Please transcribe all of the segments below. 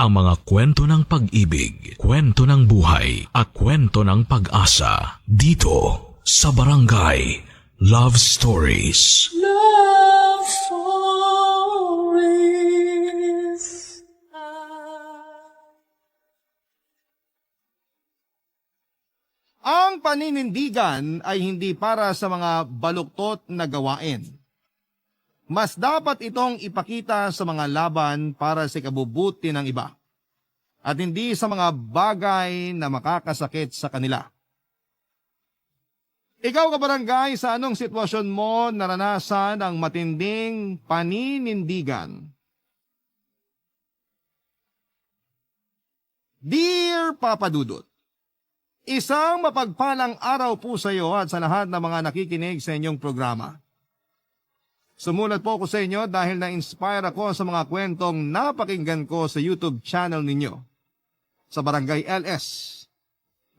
ang mga kwento ng pag-ibig, kwento ng buhay, at kwento ng pag-asa dito sa Barangay Love Stories. Love Stories. Ang paninindigan ay hindi para sa mga baluktot na gawain. Mas dapat itong ipakita sa mga laban para sa ikabubuti ng iba at hindi sa mga bagay na makakasakit sa kanila. Ikaw kabarangay, sa anong sitwasyon mo naranasan ang matinding paninindigan? Dear Papa Dudut, isang mapagpalang araw po sa iyo at sa lahat ng mga nakikinig sa inyong programa. Sumulat po ako sa inyo dahil na-inspire ako sa mga kwentong napakinggan ko sa YouTube channel ninyo, sa Barangay LS.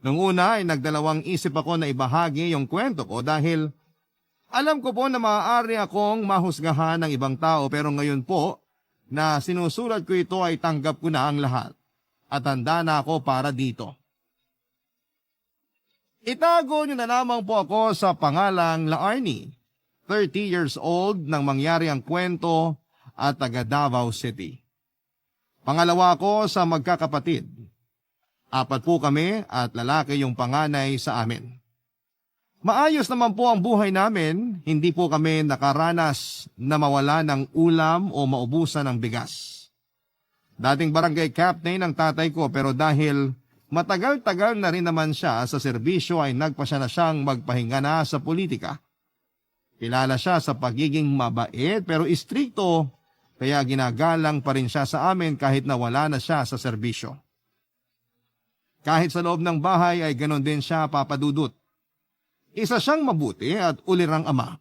Nung una ay nagdalawang isip ako na ibahagi yung kwento ko dahil alam ko po na maaari akong mahusgahan ng ibang tao, pero ngayon po na sinusulat ko ito ay tanggap ko na ang lahat at handa na ako para dito. Itago niyo na lamang po ako sa pangalang Laarni, 30 years old nang mangyari ang kwento at taga Davao City. Pangalawa ko sa magkakapatid. 4 po kami at lalaki yung panganay sa amin. Maayos naman po ang buhay namin, hindi po kami nakaranas na mawala ng ulam o maubusan ng bigas. Dating barangay captain ang tatay ko, pero dahil matagal-tagal na rin naman siya sa serbisyo ay nagpasya na siyang magpahinga na sa politika. Kilala siya sa pagiging mabait pero istrikto, kaya ginagalang pa rin siya sa amin kahit na wala na siya sa serbisyo. Kahit sa loob ng bahay ay ganon din siya, Papa Dudut. Isa siyang mabuti at ulirang ama.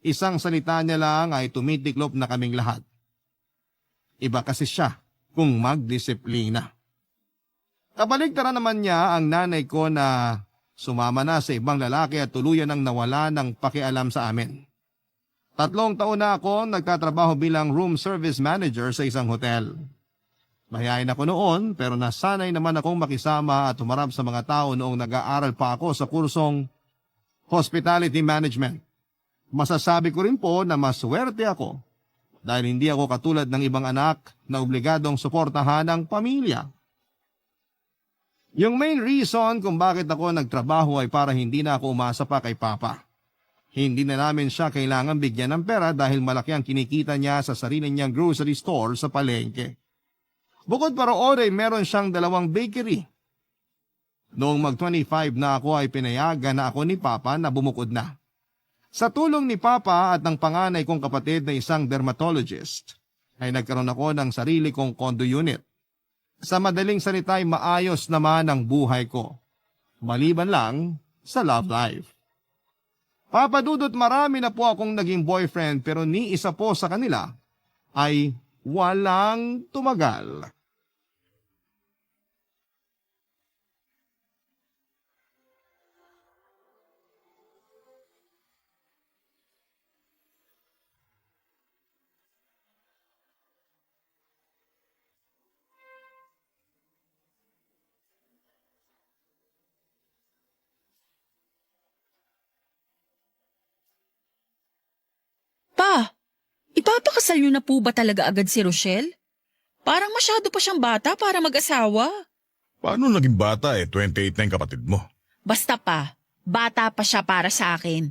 Isang salita niya lang ay tumitiklop na kaming lahat. Iba kasi siya kung magdisiplina. Kabaligtaran naman niya ang nanay ko na sumama na sa ibang lalaki at tuluyan ang nawala ng pakialam sa amin. 3 taon na ako nagtatrabaho bilang room service manager sa isang hotel. Mahihain ako noon pero nasanay naman akong makisama at humarap sa mga tao noong nag-aaral pa ako sa kursong hospitality management. Masasabi ko rin po na maswerte ako dahil hindi ako katulad ng ibang anak na obligadong suportahan ang pamilya. Yung main reason kung bakit ako nagtrabaho ay para hindi na ako umasa pa kay Papa. Hindi na namin siya kailangan bigyan ng pera dahil malaki ang kinikita niya sa sarili niyang grocery store sa palengke. Bukod pa roon ay meron siyang 2 bakery. Noong mag-25 na ako ay pinayagan na ako ni Papa na bumukod na. Sa tulong ni Papa at ng panganay kong kapatid na isang dermatologist, ay nagkaroon ako ng sarili kong condo unit. Sa madaling salita ay maayos naman ang buhay ko. Maliban lang sa love life. Papa Dudut, marami na po akong naging boyfriend pero ni isa po sa kanila ay walang tumagal. Pa, ipapakasal niyo na po ba talaga agad si Rochelle? Parang masyado pa siyang bata para mag-asawa. Paano naging bata 28 na yung kapatid mo? Basta pa, bata pa siya para sa akin.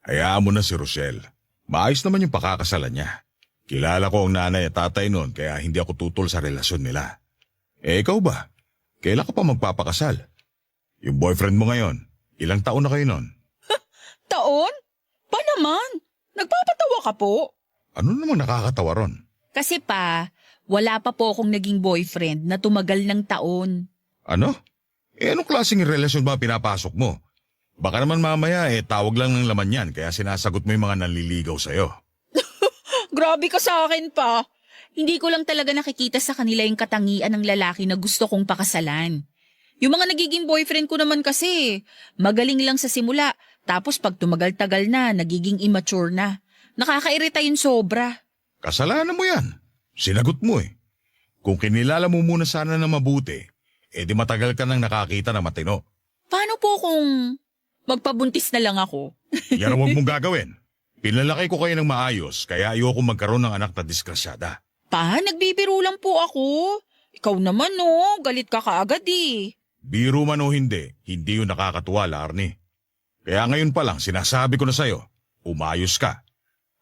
Hayaan mo na si Rochelle. Maayos naman yung pakakasalan niya. Kilala ko ang nanay at tatay noon kaya hindi ako tutol sa relasyon nila. Ikaw ba? Kailan ka pa magpapakasal? Yung boyfriend mo ngayon, ilang taon na kayo noon? Taon? Pa naman? Nagpapatawa ka po? Ano namang nakakatawa ron? Kasi pa, wala pa po akong naging boyfriend na tumagal ng taon. Ano? Anong klaseng relasyon ba pinapasok mo? Baka naman mamaya tawag lang ng laman yan kaya sinasagot mo yung mga nanliligaw sa'yo. Grabe ka sa akin pa. Hindi ko lang talaga nakikita sa kanila yung katangian ng lalaki na gusto kong pakasalan. Yung mga nagiging boyfriend ko naman kasi, magaling lang sa simula, tapos pag tumagal-tagal na, nagiging immature na. Nakakairita yung sobra. Kasalanan mo yan. Sinagot mo Kung kinilala mo muna sana na mabuti, di matagal ka nang nakakita ng matino. Paano po kung magpabuntis na lang ako? Yan ang huwag mong gagawin. Pinalaki ko kayo ng maayos, kaya ayoko magkaroon ng anak na disgrasyada. Pa, nagbibiro lang po ako. Ikaw naman no, galit ka kaagad eh. Biro man o hindi yun nakakatuwa, Larnie. Kaya ngayon pa lang sinasabi ko na sa'yo, umayos ka.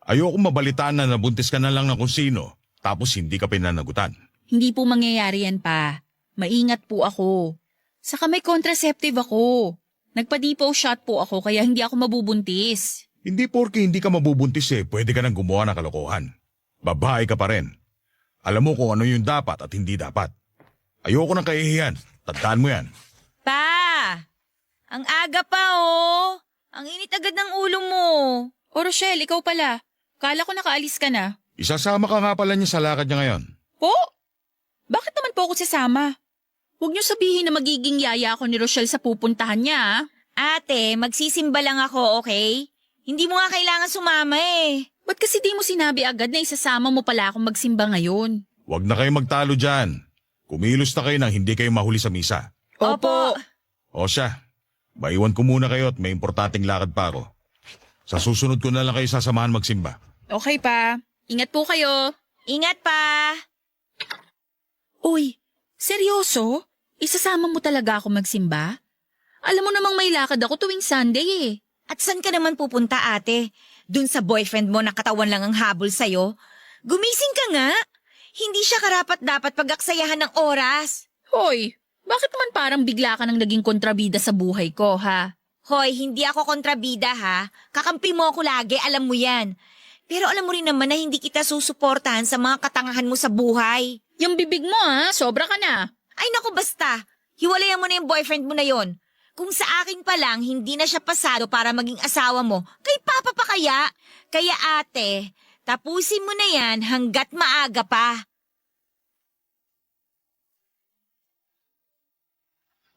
Ayoko mabalitaan na nabuntis ka na lang ng kung sino, tapos hindi ka pinanagutan. Hindi po mangyayari yan pa. Maingat po ako. Saka may contraceptive ako. Nagpa-depot shot po ako kaya hindi ako mabubuntis. Hindi porke hindi ka mabubuntis pwede ka nang gumawa ng kalokohan. Babae ka pa rin. Alam mo kung ano yung dapat at hindi dapat. Ayoko nang kahihiyan. Tandaan mo yan. Pa! Ang aga pa oh! Ang init agad ng ulo mo. O Rochelle, ikaw pala. Kala ko nakaalis ka na. Isasama ka nga pala niya sa lakad niya ngayon. Po? Bakit naman po ako sasama? Huwag niyo sabihin na magiging yaya ako ni Rochelle sa pupuntahan niya ah. Ate, magsisimba lang ako, okay? Hindi mo nga kailangan sumama eh. Ba't kasi di mo sinabi agad na isasama mo pala akong magsimba ngayon? Huwag na kayo magtalo dyan. Kumilos na kayo nang hindi kayo mahuli sa misa. Opo. O siya, maiwan ko muna kayo at may importanteng lakad pa ako. Sa susunod ko na lang kayo sasamahan magsimba. Okay pa. Ingat po kayo. Ingat pa! Uy, seryoso? Isasama mo talaga ako magsimba? Alam mo namang may lakad ako tuwing Sunday eh. At saan ka naman pupunta, ate? Dun sa boyfriend mo na katawan lang ang habol sa'yo? Gumising ka nga! Hindi siya karapat-dapat pag-aksayahan ng oras. Hoy, bakit naman parang bigla ka nang naging kontrabida sa buhay ko, ha? Hoy, hindi ako kontrabida ha. Kakampi mo ako lagi, alam mo yan. Pero alam mo rin naman na hindi kita susuportahan sa mga katangahan mo sa buhay. Yung bibig mo, ha? Sobra ka na. Ay naku, basta. Hiwalayan mo na yung boyfriend mo na yon. Kung sa akin pa lang, hindi na siya pasado para maging asawa mo, kay papa pa kaya? Kaya ate, tapusin mo na yan hanggat maaga pa.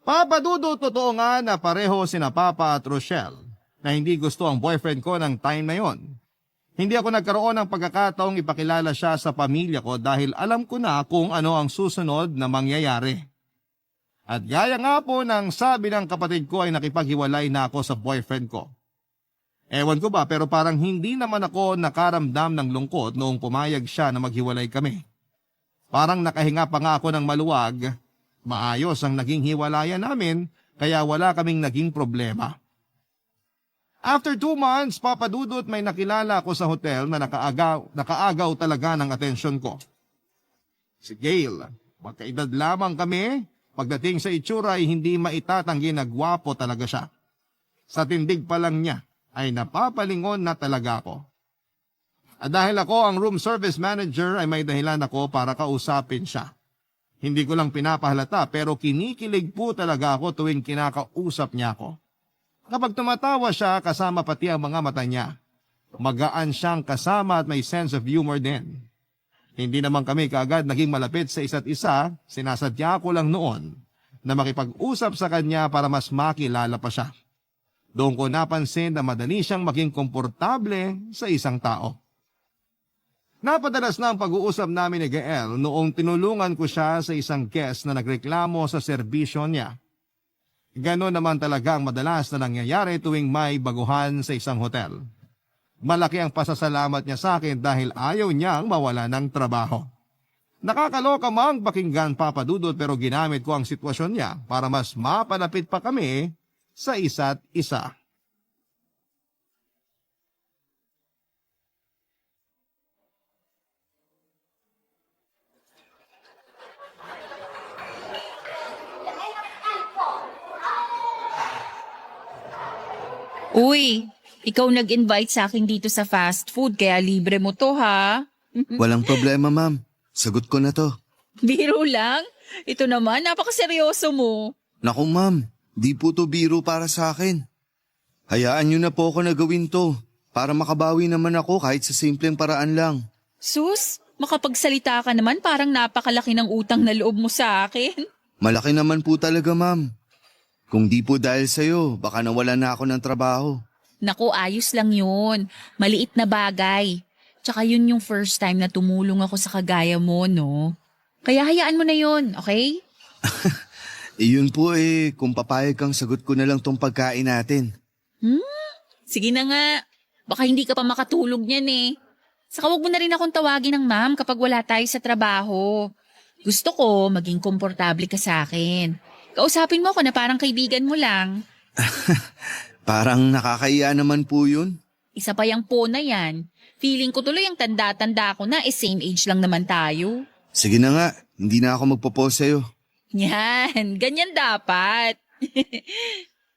Papa Dudut, totoo nga na pareho sina Papa at Rochelle na hindi gusto ang boyfriend ko ng time na yon. Hindi ako nagkaroon ng pagkakataong ipakilala siya sa pamilya ko dahil alam ko na kung ano ang susunod na mangyayari. At gaya nga po ng sabi ng kapatid ko ay nakipaghiwalay na ako sa boyfriend ko. Ewan ko ba pero parang hindi naman ako nakaramdam ng lungkot noong pumayag siya na maghiwalay kami. Parang nakahinga pa nga ako ng maluwag. Maayos ang naging hiwalayan namin kaya wala kaming naging problema. After 2 months, Papa Dudut, may nakilala ako sa hotel na nakaagaw talaga ng atensyon ko. Si Gail, magkaedad lamang kami. Pagdating sa itsura ay hindi maitatanggi na gwapo talaga siya. Sa tindig pa lang niya ay napapalingon na talaga ako. At dahil ako ang room service manager ay may dahilan ako para kausapin siya. Hindi ko lang pinapahalata pero kinikilig po talaga ako tuwing kinakausap niya ako. Kapag tumatawa siya kasama pati ang mga mata niya, magaan siyang kasama at may sense of humor din. Hindi naman kami kaagad naging malapit sa isa't isa, sinasadya ko lang noon na makipag-usap sa kanya para mas makilala pa siya. Doon ko napansin na madali siyang maging komportable sa isang tao. Napadalas na ang pag-uusap namin ni Gael noong tinulungan ko siya sa isang guest na nagreklamo sa serbisyo niya. Ganon naman talaga ang madalas na nangyayari tuwing may baguhan sa isang hotel. Malaki ang pasasalamat niya sa akin dahil ayaw niyang mawala ng trabaho. Nakakaloka mang pakinggan, Papa Dudut, pero ginamit ko ang sitwasyon niya para mas mapalapit pa kami sa isa't isa. Uy, ikaw nag-invite sa akin dito sa fast food kaya libre mo to ha? Walang problema, ma'am. Sagot ko na to. Biro lang? Ito naman, napakaseryoso mo. Naku, ma'am. Di po to biro para sa akin. Hayaan niyo na po ako na gawin to para makabawi naman ako kahit sa simpleng paraan lang. Sus, makapagsalita ka naman parang napakalaki ng utang na loob mo sa akin. Malaki naman po talaga, ma'am. Kung di po dahil sa'yo, baka nawala na ako ng trabaho. Naku, ayos lang yun. Maliit na bagay. Tsaka yun yung first time na tumulong ako sa kagaya mo, no? Kaya hayaan mo na yun, okay? Iyon po kung papayag kang sagot ko na lang tong pagkain natin. Sige na nga. Baka hindi ka pa makatulog niyan eh. Saka wag mo na rin akong tawagin ng ma'am kapag wala tayo sa trabaho. Gusto ko maging komportable ka sa akin. Kausapin mo ako na parang kaibigan mo lang. Parang nakakaiya naman po yun. Isa pa yung po na yan. Feeling ko tuloy ang tanda-tanda ko na same age lang naman tayo. Sige na nga, hindi na ako magpo-pause sa'yo. Yan, ganyan dapat.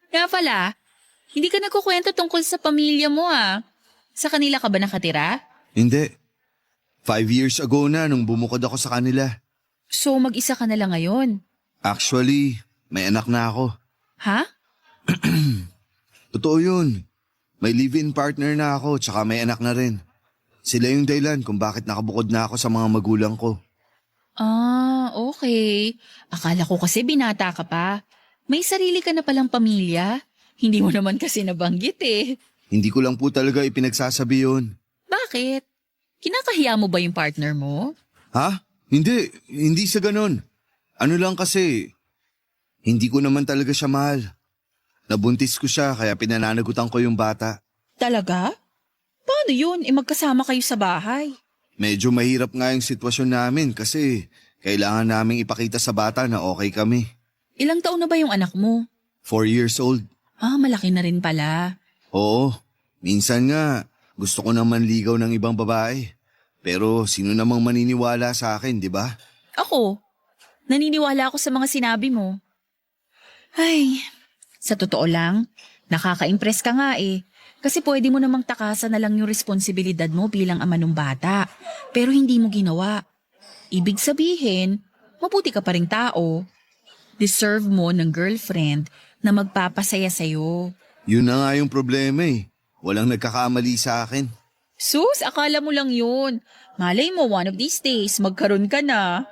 Nga pala, hindi ka nagkukwento tungkol sa pamilya mo ah. Sa kanila ka ba nakatira? Hindi. 5 years ago na nung bumukod ako sa kanila. So mag-isa ka na lang ngayon? Actually, may anak na ako. Ha? Totoo yun. May live-in partner na ako tsaka may anak na rin. Sila yung dahilan kung bakit nakabukod na ako sa mga magulang ko. Ah, okay. Akala ko kasi binata ka pa. May sarili ka na palang pamilya. Hindi mo naman kasi nabanggit eh. Hindi ko lang po talaga ipinagsasabi yun. Bakit? Kinakahiya mo ba yung partner mo? Ha? Hindi sa ganun. Ano lang kasi, hindi ko naman talaga siya mahal. Nabuntis ko siya kaya pinananagutan ko yung bata. Talaga? Paano yun? Magkasama kayo sa bahay. Medyo mahirap nga yung sitwasyon namin kasi kailangan naming ipakita sa bata na okay kami. Ilang taon na ba yung anak mo? 4 years old. Ah, malaki na rin pala. Oo, minsan nga gusto ko naman ligaw ng ibang babae. Pero sino namang maniniwala sa akin, di ba? Ako, naniniwala ako sa mga sinabi mo. Ay, sa totoo lang, nakaka-impress ka nga eh. Kasi pwede mo namang takasan na lang yung responsibilidad mo bilang ama ng bata. Pero hindi mo ginawa. Ibig sabihin, mabuti ka pa ring tao. Deserve mo ng girlfriend na magpapasaya sa'yo. Yun na nga yung problema eh. Walang nagkakamali sa akin. Sus, akala mo lang yun. Malay mo, one of these days, magkaroon ka na.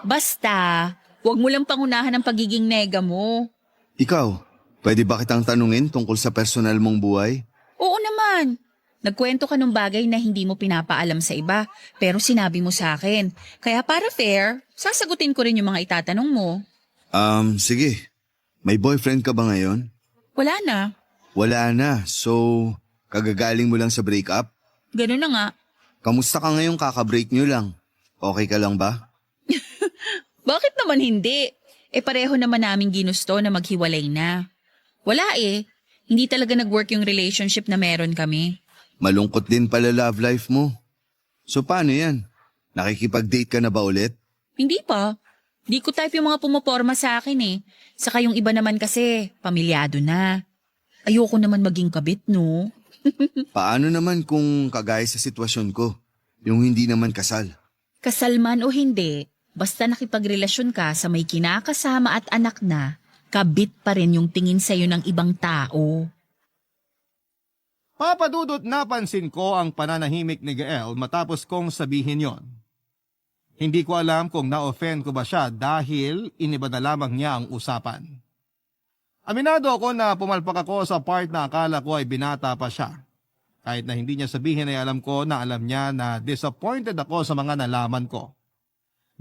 Basta, wag mo lang pangunahan ang pagiging nega mo. Ikaw, pwede ba kitang tanungin tungkol sa personal mong buhay? Oo naman. Nagkwento ka ng bagay na hindi mo pinapaalam sa iba, pero sinabi mo sa akin. Kaya para fair, sasagutin ko rin yung mga itatanong mo. Sige. May boyfriend ka ba ngayon? Wala na. Wala na, so kagagaling mo lang sa breakup? Ganun na nga. Kamusta ka ngayong kaka-break nyo lang? Okay ka lang ba? Bakit naman hindi? Pareho naman namin ginusto na maghiwalay na. Wala eh. Hindi talaga nag-work yung relationship na meron kami. Malungkot din pala love life mo. So paano yan? Nakikipag-date ka na ba ulit? Hindi pa. Di ko type yung mga pumoporma sa akin eh. Saka yung iba naman kasi, pamilyado na. Ayoko naman maging kabit, no? Paano naman kung kagaya sa sitwasyon ko? Yung hindi naman kasal? Kasal man o hindi, basta nakipagrelasyon ka sa may kinakasama at anak na, kabit pa rin yung tingin sa'yo ng ibang tao. Papadudot napansin ko ang pananahimik ni Gael matapos kong sabihin yon. Hindi ko alam kung na-offend ko ba siya dahil iniba na lamang niya ang usapan. Aminado ako na pumalpak ako sa part na akala ko ay binata pa siya. Kahit na hindi niya sabihin ay alam ko na alam niya na disappointed ako sa mga nalaman ko.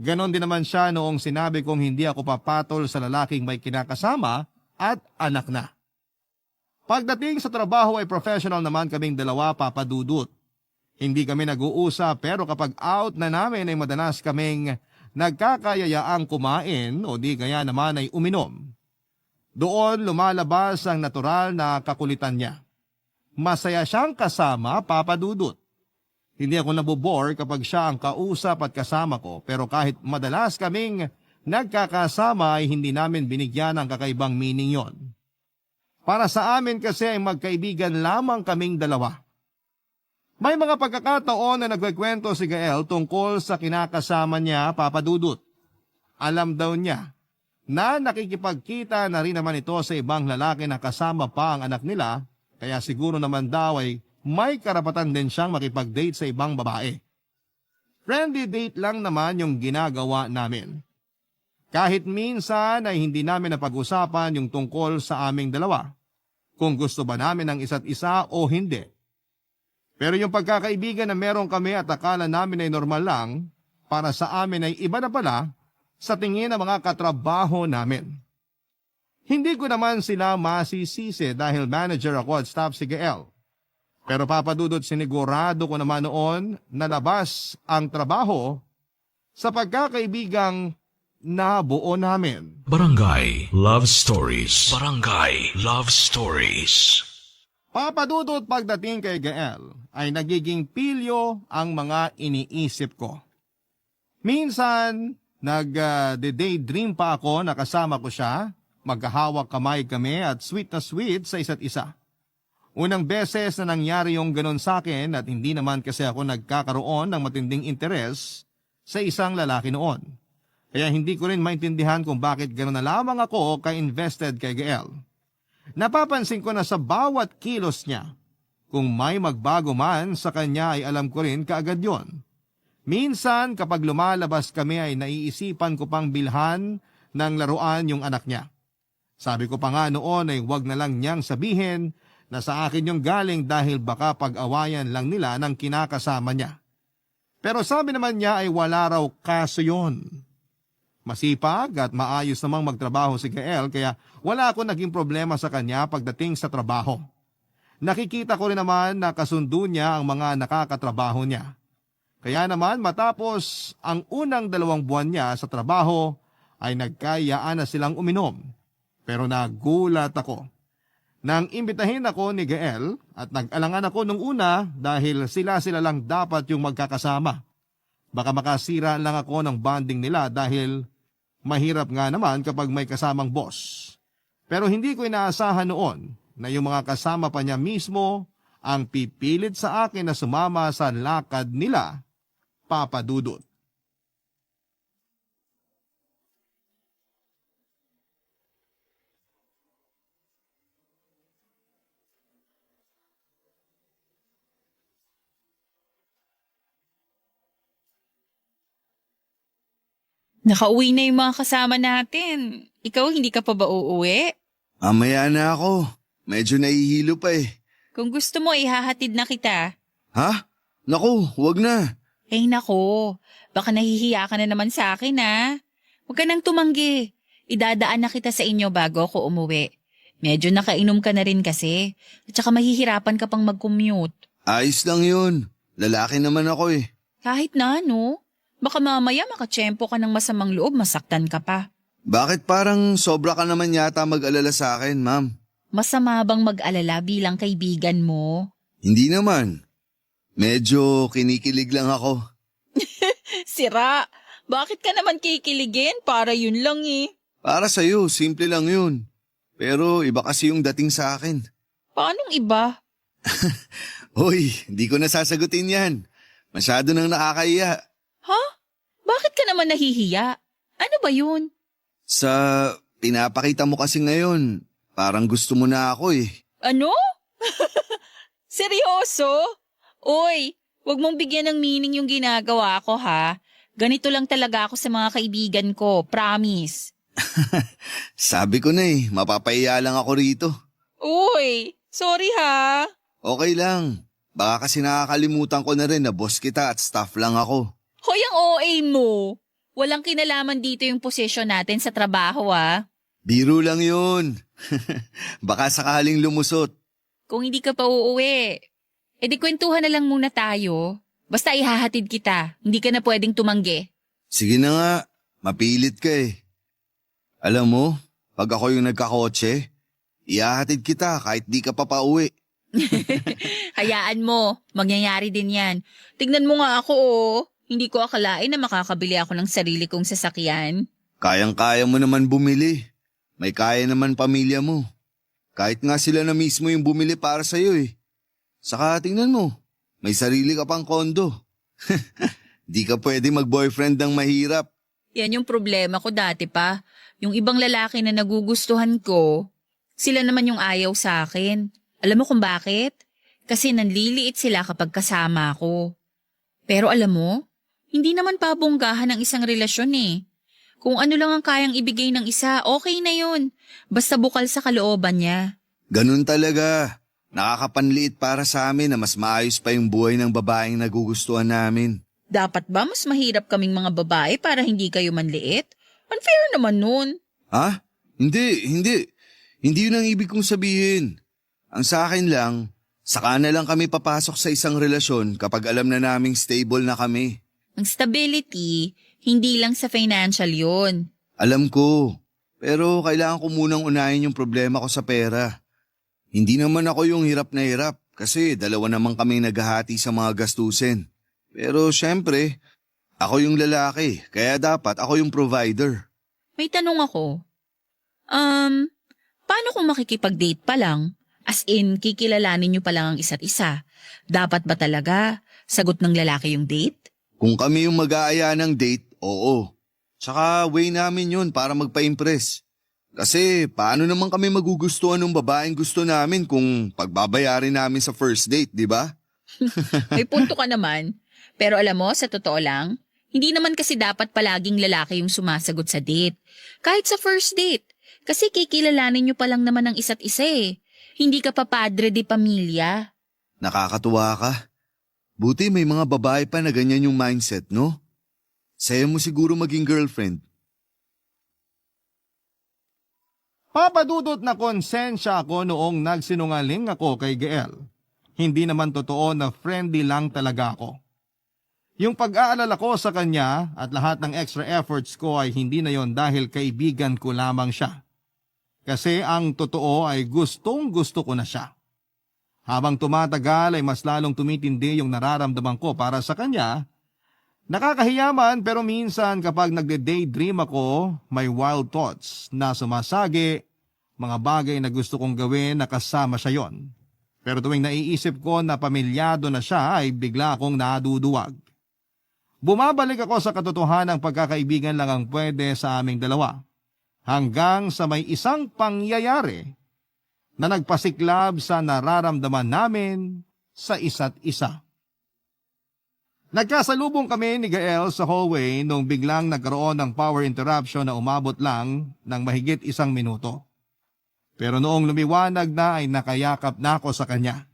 Ganon din naman siya noong sinabi kong hindi ako papatol sa lalaking may kinakasama at anak na. Pagdating sa trabaho ay professional naman kaming dalawa, papadudot. Hindi kami nag-uusap pero kapag out na namin ay madalas kaming nagkakayayaang kumain o di kaya naman ay uminom. Doon lumalabas ang natural na kakulitan niya. Masaya siyang kasama, papadudot. Hindi ako nabobore kapag siya ang kausap at kasama ko pero kahit madalas kaming nagkakasama ay hindi namin binigyan ng kakaibang meaning yon. Para sa amin kasi ay magkaibigan lamang kaming dalawa. May mga pagkakataon na nagkikwento si Gael tungkol sa kinakasama niya, papadudot. Alam daw niya na nakikipagkita na rin naman ito sa ibang lalaki na kasama pa ang anak nila, kaya siguro naman daw ay may karapatan din siyang makipag-date sa ibang babae. Friendly date lang naman yung ginagawa namin. Kahit minsan ay hindi namin napag-usapan yung tungkol sa aming dalawa, kung gusto ba namin ng isa't isa o hindi. Pero yung pagkakaibigan na meron kami at akala namin ay normal lang, para sa amin ay iba na pala sa tingin ng mga katrabaho namin. Hindi ko naman sila masisisi dahil manager ako at staff si Gael. Pero papadudot sinigurado ko naman noon na labas ang trabaho sa pagkakaibigang nabuo namin. Barangay Love Stories. Barangay Love Stories. Papadudot pagdating kay Gael ay nagiging pilyo ang mga iniisip ko. Minsan, nag-daydream pa ako na kasama ko siya, magkahawak kamay kami at sweet na sweet sa isa't isa. Unang beses na nangyari yung ganun sa akin at hindi naman kasi ako nagkakaroon ng matinding interes sa isang lalaki noon. Kaya hindi ko rin maintindihan kung bakit gano'n na lamang ako ka-invested kay Gael. Napapansin ko na sa bawat kilos niya, kung may magbago man sa kanya ay alam ko rin kaagad yon. Minsan kapag lumalabas kami ay naiisipan ko pang bilhan ng laruan yung anak niya. Sabi ko pa nga noon ay wag na lang niyang sabihin na sa akin yung galing dahil baka pag-awayan lang nila ng kinakasama niya. Pero sabi naman niya ay wala raw kaso yun. Masipag at maayos namang magtrabaho si Gael kaya wala ako naging problema sa kanya pagdating sa trabaho. Nakikita ko rin naman na kasundo niya ang mga nakakatrabaho niya. Kaya naman matapos ang unang 2 buwan niya sa trabaho ay nagkayaan na silang uminom. Pero nagulat ako. Nang imbitahin ako ni Gael at nag-alangan ako nung una dahil sila lang dapat yung magkakasama. Baka makasira lang ako ng bonding nila dahil mahirap nga naman kapag may kasamang boss. Pero hindi ko inaasahan noon na yung mga kasama pa niya mismo ang pipilit sa akin na sumama sa lakad nila, Papa Dudut. Nakauwi na yung mga kasama natin. Ikaw, hindi ka pa ba uuwi? Mamaya na ako. Medyo nahihilo pa eh. Kung gusto mo, ihahatid na kita. Ha? Naku, wag na. Eh nako, baka nahihiya ka na naman sa akin ha. Huwag ka nang tumanggi. Idadaan na kita sa inyo bago ako umuwi. Medyo nakainom ka na rin kasi. At saka mahihirapan ka pang mag-commute. Ayos lang yun. Lalaki naman ako eh. Kahit na no, baka mamaya makatsyempo ka ng masamang loob, masaktan ka pa. Bakit parang sobra ka naman yata mag-alala sa akin, ma'am? Masama bang mag-alala bilang kaibigan mo? Hindi naman. Medyo kinikilig lang ako. Sira, bakit ka naman kikiligin? Para yun lang eh. Para sa'yo, simple lang yun. Pero iba kasi yung dating sa akin. Paanong iba? Hoy, hindi ko nasasagutin yan. Masyado nang nakakaiya. Ha? Bakit ka naman nahihiya? Ano ba yun? Sa pinapakita mo kasi ngayon, parang gusto mo na ako eh. Ano? Seryoso? Uy, wag mong bigyan ng meaning yung ginagawa ko ha. Ganito lang talaga ako sa mga kaibigan ko, promise. Sabi ko na eh, mapapahiya lang ako rito. Uy, sorry ha. Okay lang. Baka kasi nakakalimutan ko na rin na boss kita at staff lang ako. Hoy, ang OA mo. Walang kinalaman dito yung posisyon natin sa trabaho ah. Biro lang yun. Baka sakaling lumusot. Kung hindi ka pa uuwi, edi kwentuhan na lang muna tayo. Basta ihahatid kita, hindi ka na pwedeng tumanggi. Sige na nga, mapilit ka eh. Alam mo, pag ako yung nagkakotse, ihahatid kita kahit di ka pa pauwi. Hayaan mo, mangyayari din yan. Tignan mo nga ako oh. Hindi ko akalain na makakabili ako ng sarili kong sasakyan. Kayang-kaya mo naman bumili. May kaya naman pamilya mo. Kahit nga sila na mismo yung bumili para sa'yo eh. Saka tingnan mo, may sarili ka pang kondo. Di ka pwede mag-boyfriend ng mahirap. Yan yung problema ko dati pa. Yung ibang lalaki na nagugustuhan ko, sila naman yung ayaw sa akin. Alam mo kung bakit? Kasi nanliliit sila kapag kasama ko. Pero alam mo, hindi naman pabonggahan ng isang relasyon eh. Kung ano lang ang kayang ibigay ng isa, okay na yun. Basta bukal sa kalooban niya. Ganun talaga. Nakakapanliit para sa amin na mas maayos pa yung buhay ng babaeng nagugustuhan namin. Dapat ba mas mahirap kaming mga babae para hindi kayo manliit? Unfair naman nun. Ha? Hindi. Hindi yun ang ibig kong sabihin. Ang sa akin lang, saka na lang kami papasok sa isang relasyon kapag alam na naming stable na kami. Ang stability, hindi lang sa financial yun. Alam ko, pero kailangan ko munang unahin yung problema ko sa pera. Hindi naman ako yung hirap na hirap kasi dalawa naman kami naghahati sa mga gastusin. Pero syempre, ako yung lalaki, kaya dapat ako yung provider. May tanong ako. Paano kung makikipag-date pa lang? As in, kikilalanin nyo pa lang ang isa't isa. Dapat ba talaga sagot ng lalaki yung date? Kung kami yung mag-aaya ng date, oo. Tsaka way namin yun para magpa-impress. Kasi paano naman kami magugustuhan ng babaeng gusto namin kung pagbabayarin namin sa first date, di ba? May punto ka naman. Pero alam mo, sa totoo lang, hindi naman kasi dapat palaging lalaki yung sumasagot sa date. Kahit sa first date. Kasi kikilalanin nyo pa lang naman ang isa't isa eh. Hindi ka pa padre de pamilya. Nakakatuwa ka. Buti may mga babae pa na ganyan yung mindset, no? Saya mo siguro maging girlfriend. Papadudot na konsensya ako noong nagsinungaling ako kay Gael. Hindi naman totoo na friendly lang talaga ako. Yung pag-aalala ko sa kanya at lahat ng extra efforts ko ay hindi na yon dahil kaibigan ko lamang siya. Kasi ang totoo ay gustong gusto ko na siya. Habang tumatagal ay mas lalong tumitindi yung nararamdaman ko para sa kanya. Nakakahiyaman pero minsan kapag nagde-daydream ako, may wild thoughts na sumasagi, mga bagay na gusto kong gawin na kasama siya yon. Pero tuwing naiisip ko na pamilyado na siya ay bigla akong naduduwag. Bumabalik ako sa katotohanan ng pagkakaibigan lang ang pwede sa aming dalawa. Hanggang sa may isang pangyayari na nagpasiklab sa nararamdaman namin sa isa't isa. Nagkasalubong kami ni Gael sa hallway nung biglang nagkaroon ng power interruption na umabot lang ng mahigit 1 minuto. Pero noong lumiwanag na ay nakayakap na ako sa kanya.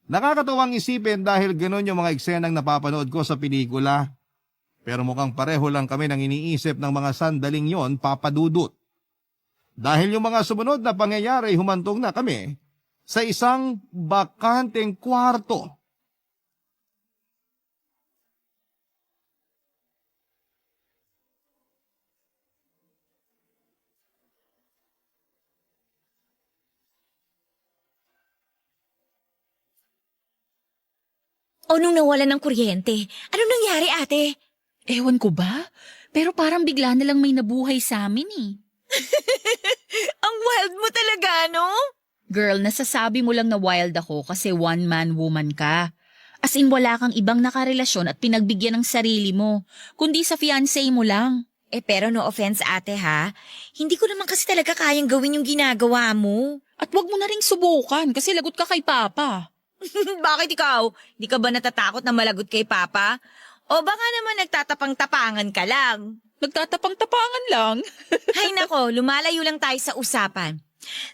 Nakakatuwang isipin dahil gano'n yung mga eksenang napapanood ko sa pelikula. Pero mukhang pareho lang kami ng iniisip ng mga sandaling yon, papadudot. Dahil yung mga sumunod na pangyayari humantong na kami sa isang bakanteng kwarto. O nung nawalan ng kuryente, anong nangyari ate? Ewan ko ba? Pero parang bigla na lang may nabuhay sa amin eh. Ang wild mo talaga, no? Girl, nasasabi mo lang na wild ako kasi one-man woman ka. As in wala kang ibang nakarelasyon at pinagbigyan ng sarili mo, kundi sa fiancé mo lang. Pero no offense ate ha, hindi ko naman kasi talaga kayang gawin yung ginagawa mo. At wag mo na ring subukan kasi lagot ka kay Papa. Bakit ikaw? Hindi ka ba natatakot na malagot kay Papa? O baka naman nagtatapang-tapangan ka lang? Nagtatapang-tapangan lang. Hay nako, lumalayo lang tayo sa usapan.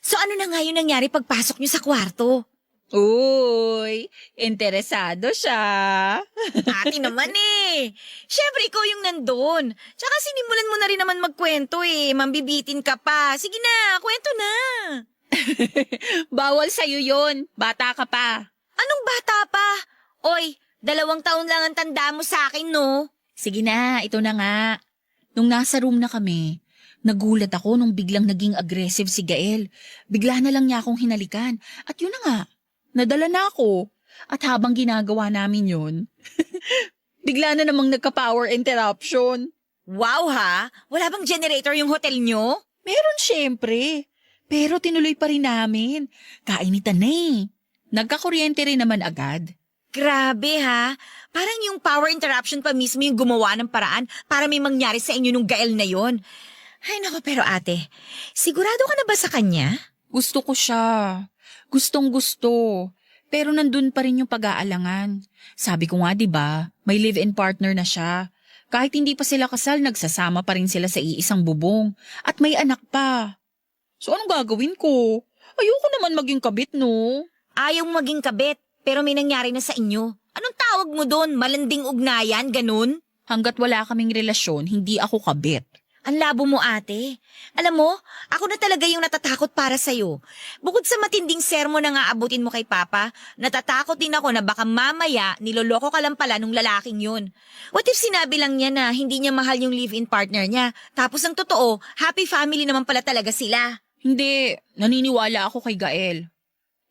So ano na nga yung nangyari pagpasok niyo sa kwarto? Uy, interesado siya. Ate naman eh. Siyempre ikaw yung nandun. Tsaka sinimulan mo na rin naman magkwento eh. Mambibitin ka pa. Sige na, kwento na. Bawal sa'yo yun. Bata ka pa. Anong bata pa? Oy, 2 taon lang ang tanda mo sa akin, no? Sige na, ito na nga. Nung nasa room na kami, nagulat ako nung biglang naging aggressive si Gael. Bigla na lang niya akong hinalikan. At yun na nga, nadala na ako. At habang ginagawa namin yun, bigla na namang nagka-power interruption. Wow ha? Wala bang generator yung hotel nyo? Meron syempre. Pero tinuloy pa rin namin. Kainitan na eh. Nagkakuryente rin naman agad. Grabe ha? Parang yung power interruption pa mismo yung gumawa ng paraan para may mangyari sa inyo nung Gael na yon. Ay nako, pero ate, sigurado ka na ba sa kanya? Gusto ko siya. Gustong gusto. Pero nandun pa rin yung pag-aalangan. Sabi ko nga 'di ba, may live-in partner na siya. Kahit hindi pa sila kasal, nagsasama pa rin sila sa iisang bubong. At may anak pa. So anong gagawin ko? Ayoko naman maging kabit, no? Ayaw maging kabit, pero may nangyari na sa inyo. Anong tawag mo doon? Malanding ugnayan, ganun? Hanggat wala kaming relasyon, hindi ako kabit. Ang labo mo, ate. Alam mo, ako na talaga yung natatakot para sa'yo. Bukod sa matinding sermon na nga abutin mo kay Papa, natatakot din ako na baka mamaya niloloko ka lang pala nung lalaking yun. What if sinabi lang niya na hindi niya mahal yung live-in partner niya, tapos ang totoo, happy family naman pala talaga sila. Hindi, naniniwala ako kay Gael.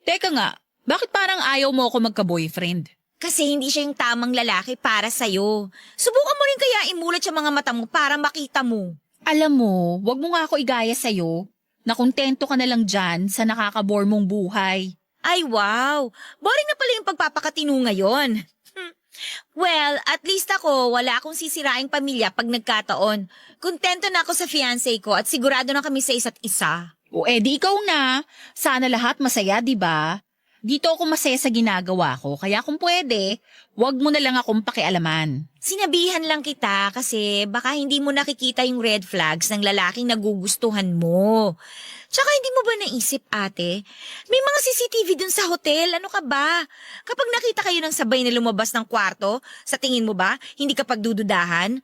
Teka nga, bakit parang ayaw mo ako magka-boyfriend? Kasi hindi siya yung tamang lalaki para sa'yo. Subukan mo rin kaya imulat sa mga mata mo para makita mo. Alam mo, wag mo nga ako igaya sa'yo. Nakontento ka na lang dyan sa nakakabore mong buhay. Ay wow, boring na pala yung pagpapakatino ngayon. Well, at least ako, wala akong sisiraing pamilya pag nagkataon. Kontento na ako sa fiancé ko at sigurado na kami sa isa't isa. O edi ikaw na. Sana lahat masaya, di ba? Dito ako masaya sa ginagawa ko, kaya kung pwede, wag mo na lang akong pakialaman. Sinabihan lang kita kasi baka hindi mo nakikita yung red flags ng lalaking nagugustuhan mo. Tsaka hindi mo ba naisip, ate? May mga CCTV dun sa hotel, ano ka ba? Kapag nakita kayo ng sabay na lumabas ng kwarto, sa tingin mo ba, hindi ka pagdududahan?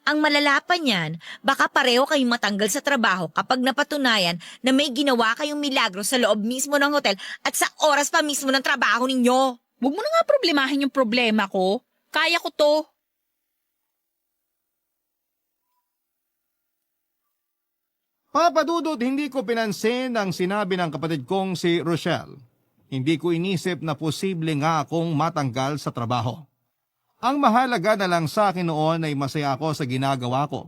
Ang malala pa niyan, baka pareho kayong matanggal sa trabaho kapag napatunayan na may ginawa kayong milagro sa loob mismo ng hotel at sa oras pa mismo ng trabaho ninyo. Huwag mo na nga problemahin yung problema ko. Kaya ko to. Papa Dudut, hindi ko pinansin ang sinabi ng kapatid kong si Rochelle. Hindi ko inisip na posible nga akong matanggal sa trabaho. Ang mahalaga na lang sa akin noon ay masaya ako sa ginagawa ko.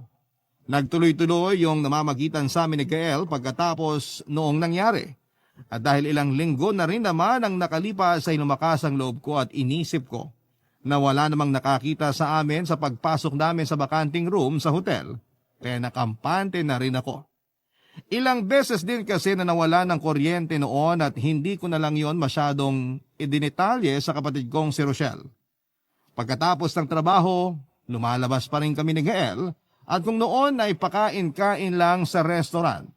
Nagtuloy-tuloy yung namamagitan sa amin ni Gael pagkatapos noong nangyari. At dahil ilang linggo na rin naman ang nakalipas ay lumakas ang loob ko at inisip ko na wala namang nakakita sa amin sa pagpasok namin sa bakanting room sa hotel. Kaya nakampante na rin ako. Ilang beses din kasi na nawala ng kuryente noon at hindi ko na lang yon masyadong idinitalye sa kapatid kong si Rochelle. Pagkatapos ng trabaho, lumalabas pa rin kami ni Gael at kung noon ay pakain-kain lang sa restaurant.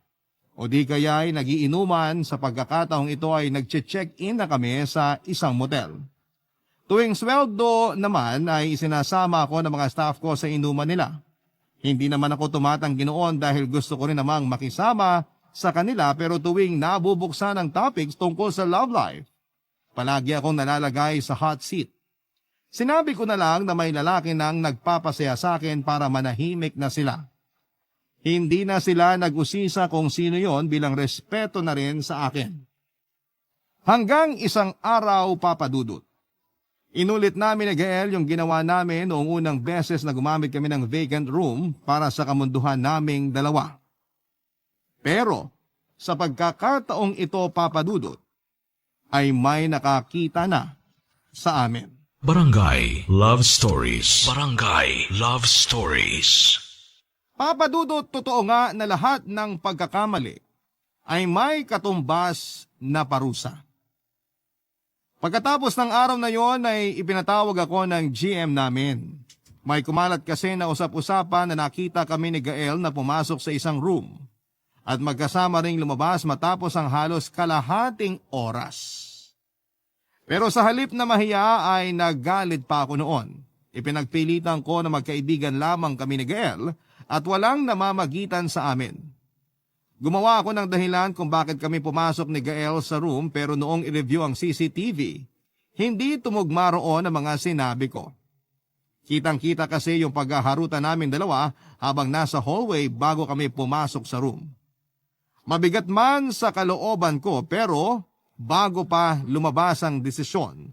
O di kaya ay nagiinuman sa pagkakataong ito ay nag-check-in na kami sa isang motel. Tuwing sweldo naman ay isinasama ako ng mga staff ko sa inuman nila. Hindi naman ako tumatanggi noon dahil gusto ko rin namang makisama sa kanila pero tuwing nabubuksan ang topics tungkol sa love life, palagi akong nalalagay sa hot seat. Sinabi ko na lang na may lalaki nang nagpapasaya sa akin para manahimik na sila. Hindi na sila nag-usisa kung sino yon bilang respeto na rin sa akin. Hanggang isang araw, Papa Dudut. Inulit namin ni Gael yung ginawa namin noong unang beses na gumamit kami ng vacant room para sa kamunduhan naming dalawa. Pero sa pagkakataong ito, Papa Dudut, ay may nakakita na sa amin. Barangay Love Stories. Barangay Love Stories. Papa Dudut, totoo nga na lahat ng pagkakamali ay may katumbas na parusa. Pagkatapos ng araw na yon ay ipinatawag ako ng GM namin. May kumalat kasi na usap-usapan na nakita kami ni Gael na pumasok sa isang room at magkasama ring lumabas matapos ang halos kalahating oras. Pero sa halip na mahiya ay naggalit pa ako noon. Ipinagpilitan ko na magkaibigan lamang kami ni Gael at walang namamagitan sa amin. Gumawa ako ng dahilan kung bakit kami pumasok ni Gael sa room pero noong i-review ang CCTV, hindi tumugma roon ang mga sinabi ko. Kitang-kita kasi yung paghaharutan namin dalawa habang nasa hallway bago kami pumasok sa room. Mabigat man sa kalooban ko pero bago pa lumabas ang desisyon,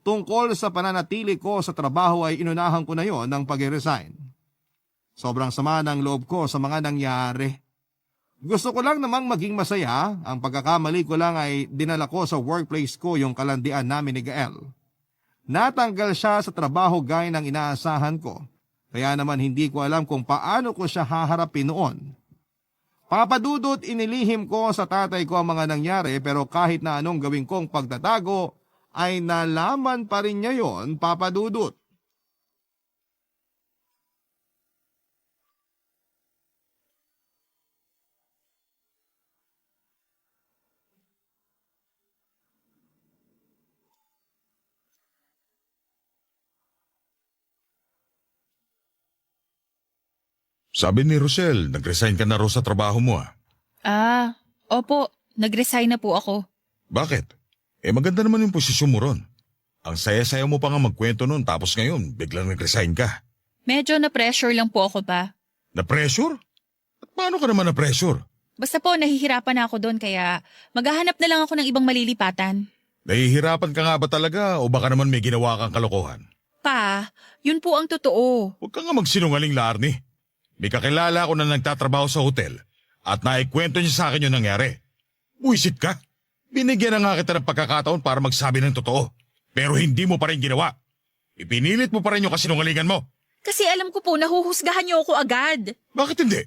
tungkol sa pananatili ko sa trabaho ay inunahan ko na yon ng pag-resign. Sobrang sama ng loob ko sa mga nangyari. Gusto ko lang namang maging masaya, ang pagkakamali ko lang ay dinala ko sa workplace ko yung kalandian namin ni Gael. Natanggal siya sa trabaho gaya ng inaasahan ko, kaya naman hindi ko alam kung paano ko siya haharapin noon. Papa Dudut, inilihim ko sa tatay ko ang mga nangyari pero kahit na anong gawin kong pagtatago, ay nalaman pa rin niya yon, Papa Dudut. Sabi ni Rochelle, nag-resign ka na raw sa trabaho mo ah. Opo, nag-resign na po ako. Bakit? Maganda naman yung posisyon mo ron. Ang saya-saya mo pa nga magkwento nun tapos ngayon biglang nag-resign ka. Medyo na-pressure lang po ako pa. Na-pressure? At paano ka naman na-pressure? Basta po, nahihirapan na ako doon kaya maghahanap na lang ako ng ibang malilipatan. Nahihirapan ka nga ba talaga o baka naman may ginawa kang kalokohan? Pa, yun po ang totoo. Huwag ka nga magsinungaling, Larny. May kakilala ko na nagtatrabaho sa hotel at naikwento niya sa akin yung nangyari. Buisit ka. Binigyan na nga kita ng pagkakataon para magsabi ng totoo. Pero hindi mo pa rin ginawa. Ipinilit mo pa rin yung kasinungalingan mo. Kasi alam ko po, nahuhusgahan niyo ako agad. Bakit hindi?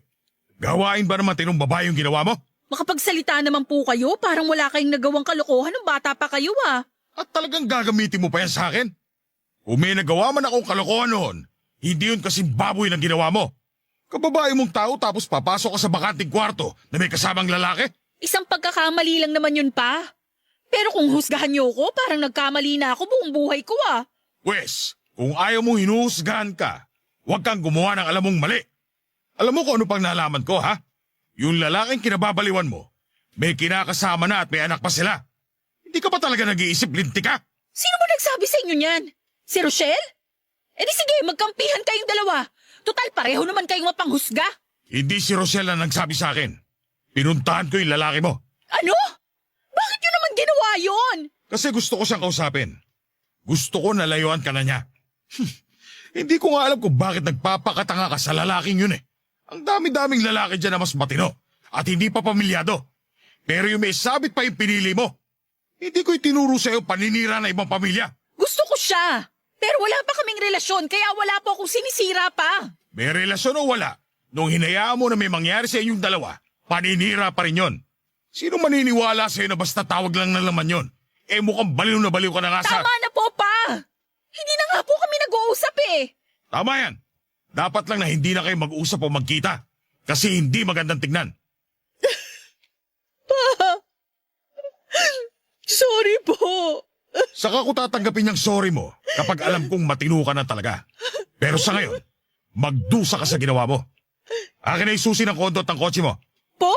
Gawain ba naman tinong babae yung ginawa mo? Makapagsalita naman po kayo, parang wala kayong nagawang kalokohan nung bata pa kayo ah. At talagang gagamitin mo pa yan sa akin? Kung may nagawa man akong kalokohan noon, hindi yun kasing baboy ng ginawa mo. Kababae mong tao tapos papasok ka sa bakanting kwarto na may kasamang lalaki? Isang pagkakamali lang naman yun pa. Pero kung husgahan niyo ko, parang nagkamali na ako buong buhay ko ah. Wes, kung ayaw mong hinuhusgahan ka, huwag kang gumawa ng alam mong mali. Alam mo kung ano pang nalaman ko, ha? Yung lalaking kinababaliwan mo, may kinakasama na at may anak pa sila. Hindi ka pa talaga nag-iisip, linti ka? Sino ba nagsabi sa inyo niyan? Si Rochelle? Eh di sige, magkampihan kayong dalawa. Total, pareho naman kayong mapanghusga. Hindi si Rochelle ang nagsabi sa akin. Pinuntahan ko yung lalaki mo. Ano? Bakit yun naman ginawa yun? Kasi gusto ko siyang kausapin. Gusto ko na layuan ka na niya. Hindi ko nga alam kung bakit nagpapakatanga ka sa lalaking yun eh. Ang dami-daming lalaki dyan na mas matino at hindi pa pamilyado. Pero yung may sabit pa yung pinili mo. Hindi ko itinuro sa'yo paninira na ibang pamilya. Gusto ko siya. Pero wala pa kaming relasyon, kaya wala po akong sinisira pa. May relasyon o wala, nung hinayaan mo na may mangyari sa inyong dalawa, paninira pa rin yon. Sino maniniwala sa'yo na basta tawag lang ng laman yon? Mukhang baliw na baliw ka na nga sa... Tama na po pa. Hindi na nga po kami nag-uusap eh. Tama yan. Dapat lang na hindi na kayo mag-usap o magkita. Kasi hindi magandang tignan. Sorry po. Saka ko tatanggapin yung sorry mo kapag alam kong matino ka na talaga. Pero sa ngayon, magdusa ka sa ginawa mo. Akin na yung susi ng kondo at ng kotse mo. Po?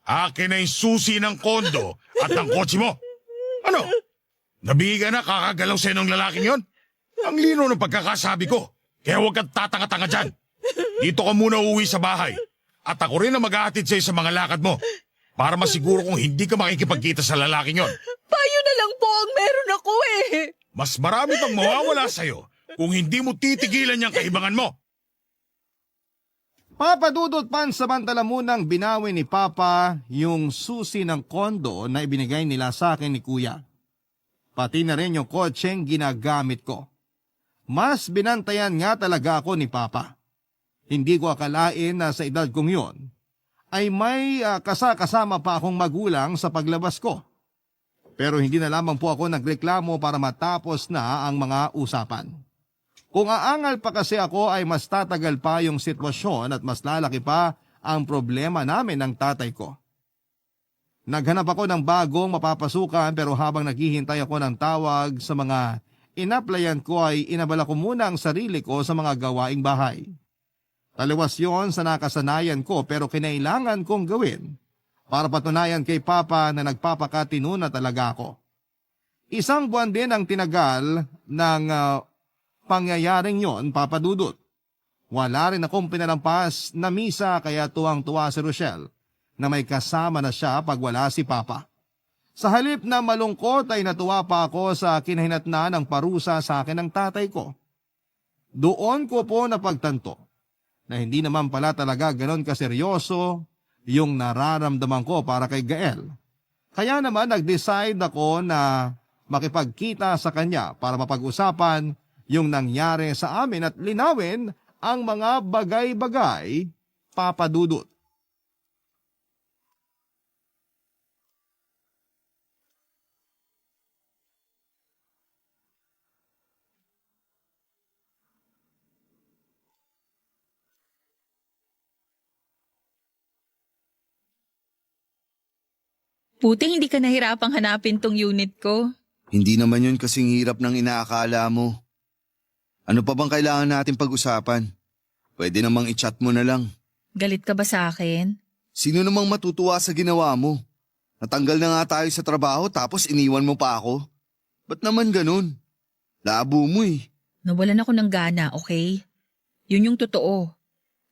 Akin na yung susi ng kondo at ng kotse mo. Ano? Nabiga na kakagalaw sa'yo ng lalaking yon? Ang lino ng pagkakasabi ko. Kaya huwag kang tatanga-tanga dyan. Dito ka muna uuwi sa bahay. At ako rin na mag-aatid sa'yo sa mga lakad mo. Para masiguro kung hindi ka makikipagkita sa lalaking yon. Payo na lang po ang meron ako eh. Mas marami pang mawawala sa'yo kung hindi mo titigilan niyang kaibangan mo. Papadudot pansamantala munang binawi ni Papa yung susi ng kondo na ibinigay nila sa akin ni Kuya. Pati na rin yung kotseng ginagamit ko. Mas binantayan nga talaga ako ni Papa. Hindi ko akalain na sa edad kong yon ay may kasama pa akong magulang sa paglabas ko. Pero hindi na lamang po ako nagreklamo para matapos na ang mga usapan. Kung aangal pa kasi ako ay mas tatagal pa yung sitwasyon at mas lalaki pa ang problema namin ng tatay ko. Naghanap ako ng bagong mapapasukan pero habang naghihintay ako ng tawag sa mga inaplayan ko ay inabala ko muna ang sarili ko sa mga gawaing bahay. Taliwas yon sa nakasanayan ko pero kinailangan kong gawin para patunayan kay Papa na nagpapakatino na talaga ako. Isang buwan din ang tinagal ng pangyayaring yon, Papa Dudut. Wala rin akong pinalampas na misa kaya tuwang-tuwa si Rochelle na may kasama na siya pag wala si Papa. Sa halip na malungkot ay natuwa pa ako sa kinahinatnan ng parusa sa akin ng tatay ko. Doon ko po napagtanto na hindi naman pala talaga ganon kaseryoso yung nararamdaman ko para kay Gael. Kaya naman nag-decide ako na makipagkita sa kanya para mapag-usapan yung nangyari sa amin at linawin ang mga bagay-bagay, Papa Dudut. Buti hindi ka nahirapang hanapin tong unit ko. Hindi naman yun kasing hirap ng inaakala mo. Ano pa bang kailangan natin pag-usapan? Pwede namang i-chat mo na lang. Galit ka ba sa akin? Sino namang matutuwa sa ginawa mo? Natanggal na nga tayo sa trabaho tapos iniwan mo pa ako? Ba't naman ganun? Labo mo eh. Nawalan ako ng gana, okay? Yun yung totoo.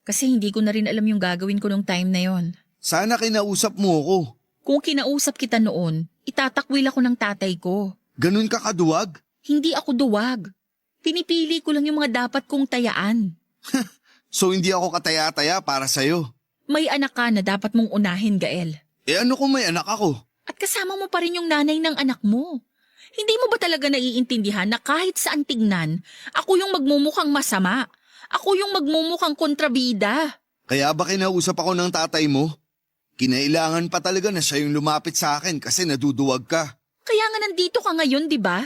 Kasi hindi ko na rin alam yung gagawin ko nung time na yon. Sana kinausap mo ako. Kung kinausap kita noon, itatakwil ako ng tatay ko. Ganun ka kaduwag? Hindi ako duwag. Pinipili ko lang yung mga dapat kong tayaan. So hindi ako kataya-taya para sa'yo. May anak ka na dapat mong unahin, Gael. Eh ano kung may anak ako? At kasama mo pa rin yung nanay ng anak mo. Hindi mo ba talaga naiintindihan na kahit saan tignan, ako yung magmumukhang masama? Ako yung magmumukhang kontrabida. Kaya ba kinausap ako ng tatay mo? Kinailangan pa talaga na siya yung lumapit sa akin kasi naduduwag ka. Kaya nga nandito ka ngayon, di ba?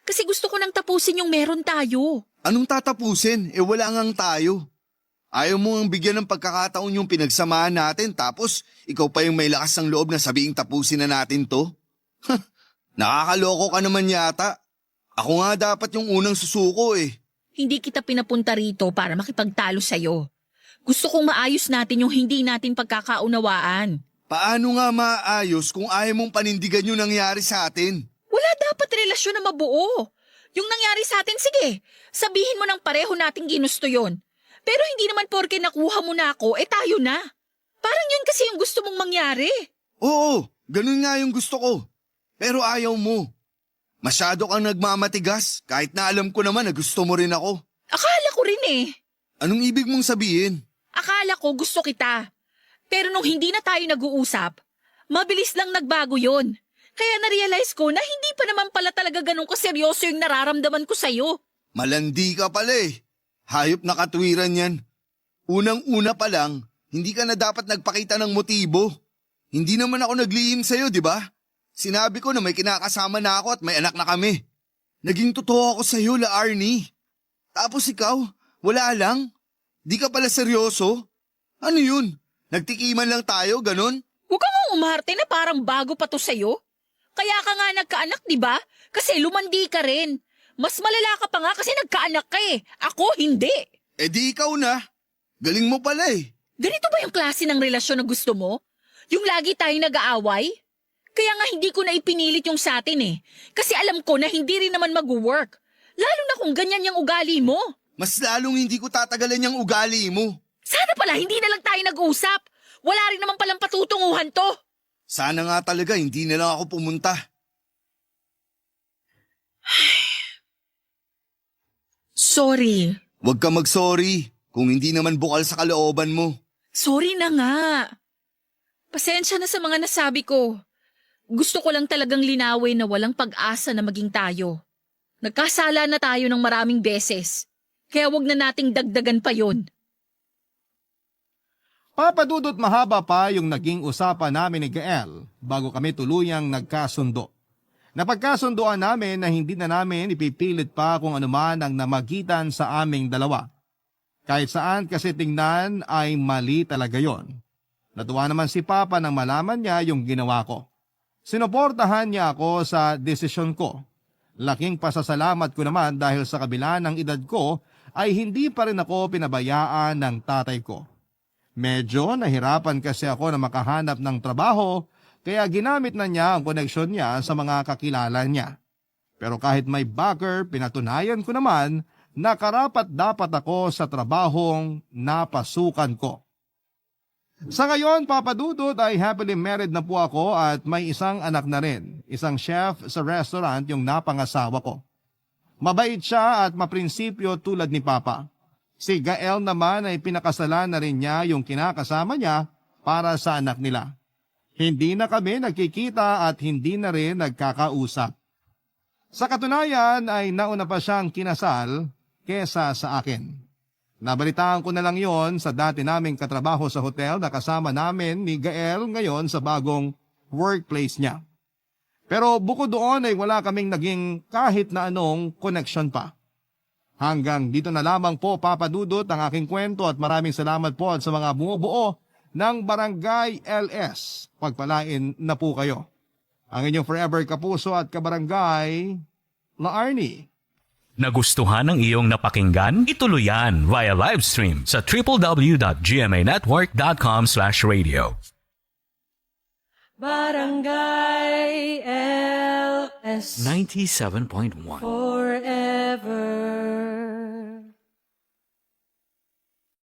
Kasi gusto ko nang tapusin yung meron tayo. Anong tatapusin? Eh wala ngang tayo. Ayaw mo ang bigyan ng pagkakataon yung pinagsamahan natin tapos ikaw pa yung may lakas ng loob na sabihing tapusin na natin to? Nakakaloko ka naman yata. Ako nga dapat yung unang susuko eh. Hindi kita pinapunta rito para makipagtalo sa'yo. Gusto kong maayos natin yung hindi natin pagkakaunawaan. Paano nga maayos kung ayaw mong panindigan yung nangyari sa atin? Wala dapat relasyon na mabuo. Yung nangyari sa atin, sige, sabihin mo ng pareho nating ginusto yon. Pero hindi naman porke nakuha mo na ako, tayo na. Parang yun kasi yung gusto mong mangyari. Oo, ganun nga yung gusto ko. Pero ayaw mo. Masyado kang nagmamatigas kahit na alam ko naman na gusto mo rin ako. Akala ko rin eh. Anong ibig mong sabihin? Akala ko gusto kita. Pero nung hindi na tayo nag-uusap, mabilis lang nagbago yon. Kaya na-realize ko na hindi pa naman pala talaga ganun kaseryoso yung nararamdaman ko sa'yo. Malandi ka pala eh. Hayop na katwiran yan. Unang-una pa lang, hindi ka na dapat nagpakita ng motibo. Hindi naman ako naglihim sa'yo, di ba? Sinabi ko na may kinakasama na ako at may anak na kami. Naging totoo ako sa'yo, La Arnie. Tapos ikaw, wala lang. Di ka pala seryoso. Ano yun? Nagtikiman lang tayo, ganun? Huwag kang umarte na parang bago pa to sa'yo. Kaya ka nga nagkaanak, di ba? Kasi lumandi ka rin. Mas malala ka pa nga kasi nagkaanak ka eh. Ako, hindi. Eh di ikaw na. Galing mo pala eh. Ganito ba yung klase ng relasyon na gusto mo? Yung lagi tayong nag-aaway? Kaya nga hindi ko na ipinilit yung sa atin eh. Kasi alam ko na hindi rin naman mag-work. Lalo na kung ganyan yung ugali mo. Mas lalong hindi ko tatagalan yung ugali mo. Sana pala hindi na lang tayo nag-usap. Wala rin naman palang patutunguhan to. Sana nga talaga hindi na lang ako pumunta. Sorry. Huwag ka mag-sorry kung hindi naman bukal sa kalooban mo. Sorry na nga. Pasensya na sa mga nasabi ko. Gusto ko lang talagang linawin na walang pag-asa na maging tayo. Nagkasala na tayo ng maraming beses. Kaya wag na nating dagdagan pa yon. Papadudot mahaba pa yung naging usapan namin ni Gael bago kami tuluyang nagkasundo. Napagkasundoan namin na hindi na namin ipipilit pa kung anuman ang namagitan sa aming dalawa. Kahit saan kasi tingnan ay mali talaga yon. Natuwa naman si Papa nang malaman niya yung ginawa ko. Sinuportahan niya ako sa desisyon ko. Laking pasasalamat ko naman dahil sa kabila ng edad ko ay hindi pa rin ako pinabayaan ng tatay ko. Medyo nahirapan kasi ako na makahanap ng trabaho kaya ginamit na niya ang koneksyon niya sa mga kakilala niya. Pero kahit may backer, pinatunayan ko naman na karapat dapat ako sa trabahong napasukan ko. Sa ngayon, Papadudot, ay happily married na po ako at may isang anak na rin, isang chef sa restaurant yung napangasawa ko. Mabait siya at maprinsipyo tulad ni Papa. Si Gael naman ay pinakasalan na rin niya yung kinakasama niya para sa anak nila. Hindi na kami nagkikita at hindi na rin nagkakausap. Sa katunayan ay nauna pa siyang kinasal kesa sa akin. Nabalitaan ko na lang yon sa dati naming katrabaho sa hotel na kasama namin ni Gael ngayon sa bagong workplace niya. Pero bukod doon ay wala kaming naging kahit na anong connection pa. Hanggang dito na lamang po, Papadudot, ang aking kwento at maraming salamat po sa mga bumubuo ng Barangay LS. Pagpalain na po kayo. Ang inyong forever kapuso at kabarangay, La Arnie. Nagustuhan ng iyong napakinggan? Ituloy yan via live stream sa www.gmanetwork.com/radio. Barangay LS 97.1 forever